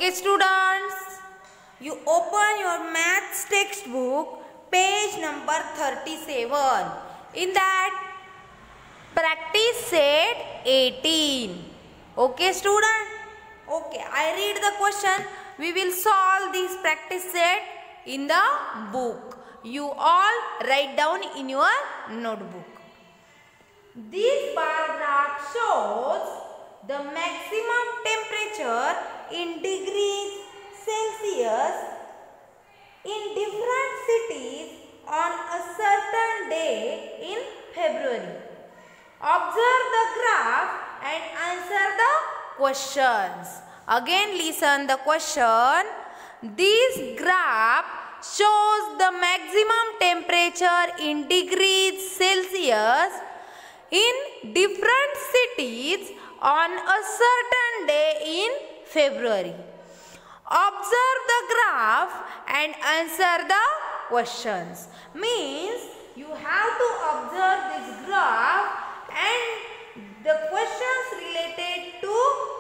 Okay students, you open your maths textbook, page number 37. In that, practice set 18. Okay student? Okay, I read the question. We will solve this practice set in the book. You all write down in your notebook. This bar graph shows the maximum temperature in degrees Celsius in different cities on a certain day in February. Observe the graph and answer the questions. Again listen the question. This graph shows the maximum temperature in degrees Celsius in different cities on a certain day in February. Observe the graph and answer the questions. Means you have to observe this graph and the questions related to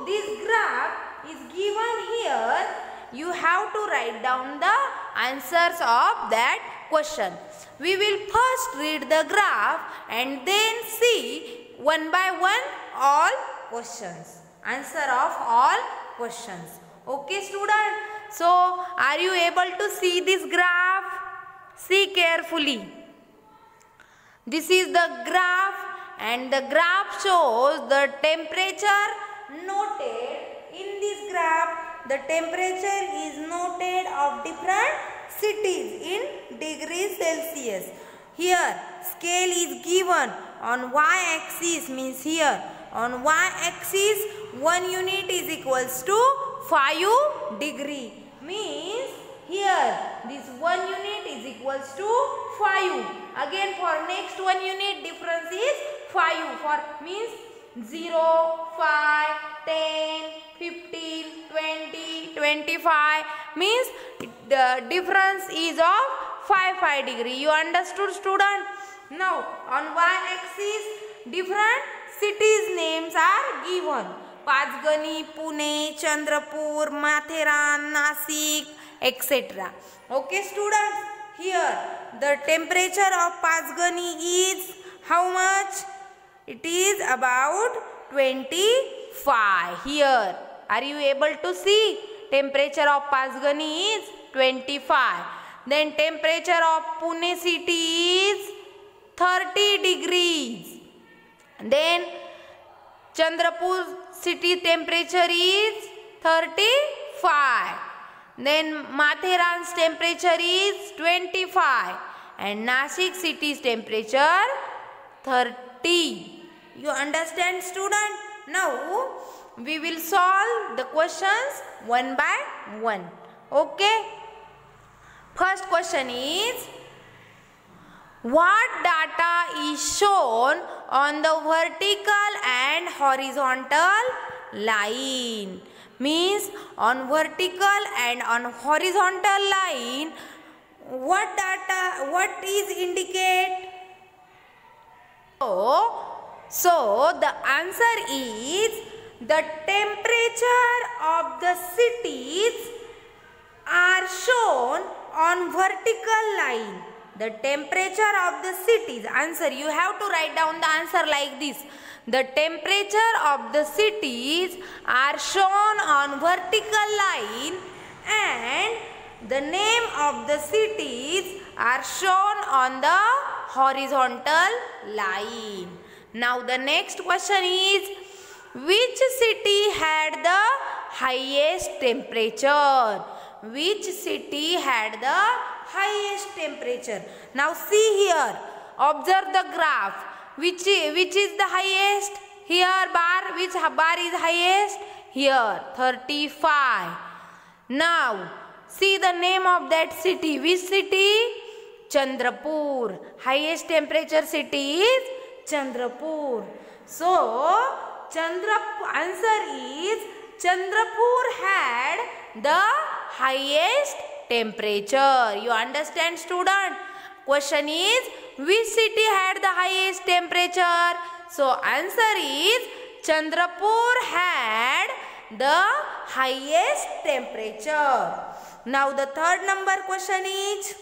this graph is given here. You have to write down the answers of that question. We will first read the graph and then see one by one all questions. Answer of all questions. Okay student? So are you able to see this graph? See carefully. This is the graph and the graph shows the temperature noted. In this graph the temperature is noted of different cities in degrees Celsius. Here scale is given on y-axis, means here on y-axis 1 unit is equals to 5 degree. Means here this 1 unit is equals to 5. Again for next 1 unit difference is 5. For means 0, 5, 10, 15, 20, 25 means the difference is of 5 degree. You understood student? Now on y-axis different cities names are given. Pachgani, Pune, Chandrapur, Matheran, Nasik, etc. Okay students, here the temperature of Pachgani is how much? It is about 25. Here are you able to see? Temperature of Pachgani is 25. Then temperature of Pune city is 30 degrees. Then Chandrapur city temperature is 35. Then Matheran's temperature is 25. And Nasik city's temperature 30. You understand student? Now we will solve the questions one by one. Okay? First question is, what data is shown on the vertical and horizontal line? Means on vertical and on horizontal line, what data, what is indicate? So the answer is the temperature of the cities are shown on vertical line. The temperature of the cities. Answer. You have to write down the answer like this. The temperature of the cities are shown on vertical line and the name of the cities are shown on the horizontal line. Now the next question is, which city had the highest temperature? Which city had the highest temperature? Now see here, observe the graph. Which is the highest? Here bar, which bar is highest? Here 35. Now see the name of that city. Which city? Chandrapur. Highest temperature city is Chandrapur. So answer is Chandrapur had the highest temperature. You understand student? Question is, which city had the highest temperature? So answer is Chandrapur had the highest temperature. Now the third number question is,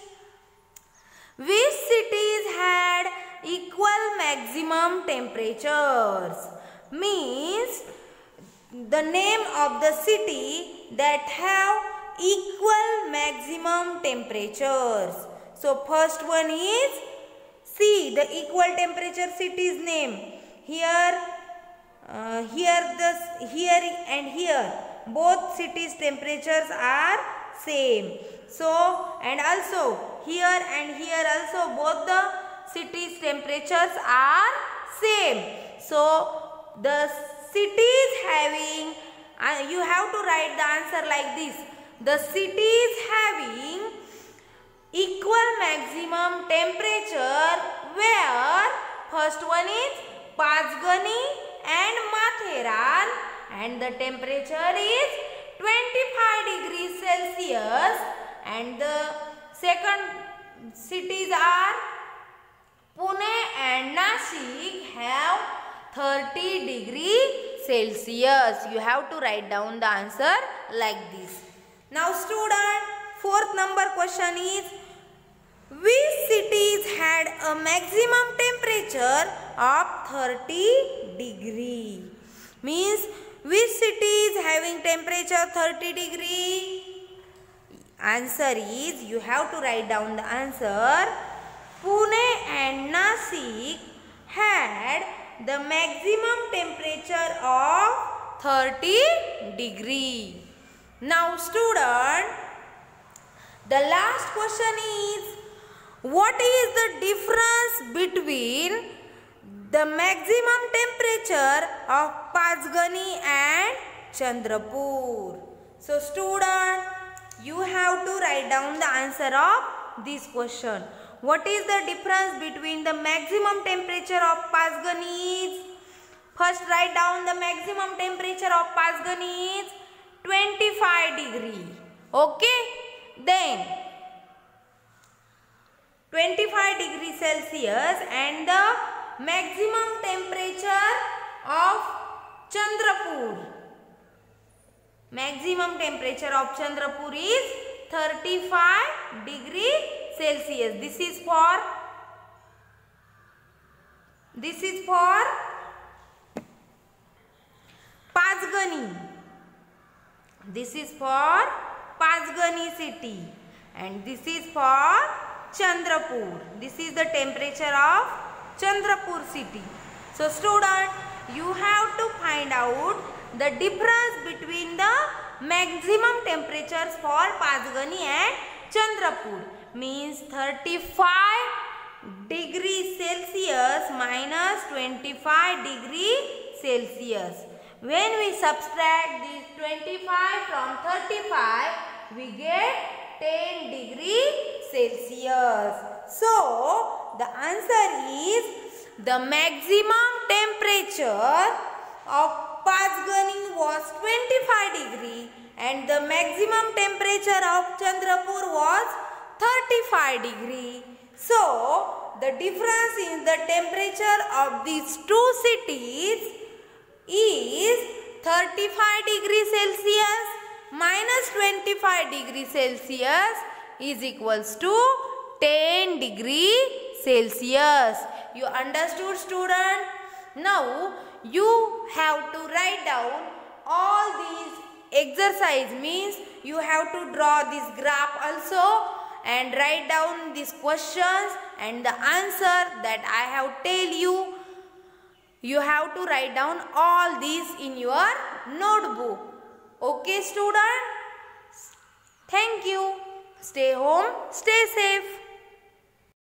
which cities had equal maximum temperatures? Means the name of the city that have equal maximum temperatures. So first one is, see the equal temperature city's name. Here and here both cities temperatures are same. So and also here and here also both the cities temperatures are same. So the cities having, you have to write the answer like this. The cities having equal maximum temperature where first one is Pachgani and Matheran, and the temperature is 25 degrees Celsius, and the second cities are Pune and Nashik have 30 degrees Celsius. You have to write down the answer like this. Now student, fourth number question is, which cities had a maximum temperature of 30 degree? Means which city is having temperature 30 degree? Answer is, you have to write down the answer. Pune and Nashik had the maximum temperature of 30 degree. Now student, the last question is, what is the difference between the maximum temperature of Pachgani and Chandrapur? So student, you have to write down the answer of this question. What is the difference between the maximum temperature of Pachgani? First write down the maximum temperature of Pachgani is 25 degree. Okay? Then 25 degrees Celsius, and the maximum temperature of Chandrapur. Maximum temperature of Chandrapur is 35 degrees Celsius. This is for Pachgani. This is for Pachgani city, and this is for Chandrapur. This is the temperature of Chandrapur city. So student, you have to find out the difference between the maximum temperatures for Pachgani and Chandrapur. Means 35 degrees Celsius minus 25 degrees Celsius. When we subtract these 25 from 35, we get 10 degrees Celsius. So the answer is, the maximum temperature of Pachgani was 25 degree and the maximum temperature of Chandrapur was 35 degree. So the difference in the temperature of these two cities is 35 degrees Celsius minus 25 degrees Celsius is equals to 10 degree Celsius. You understood student? Now you have to write down all these exercise, means you have to draw this graph also and write down these questions and the answer that I have tell you. You have to write down all these in your notebook. Okay student? Thank you. Stay home, stay safe.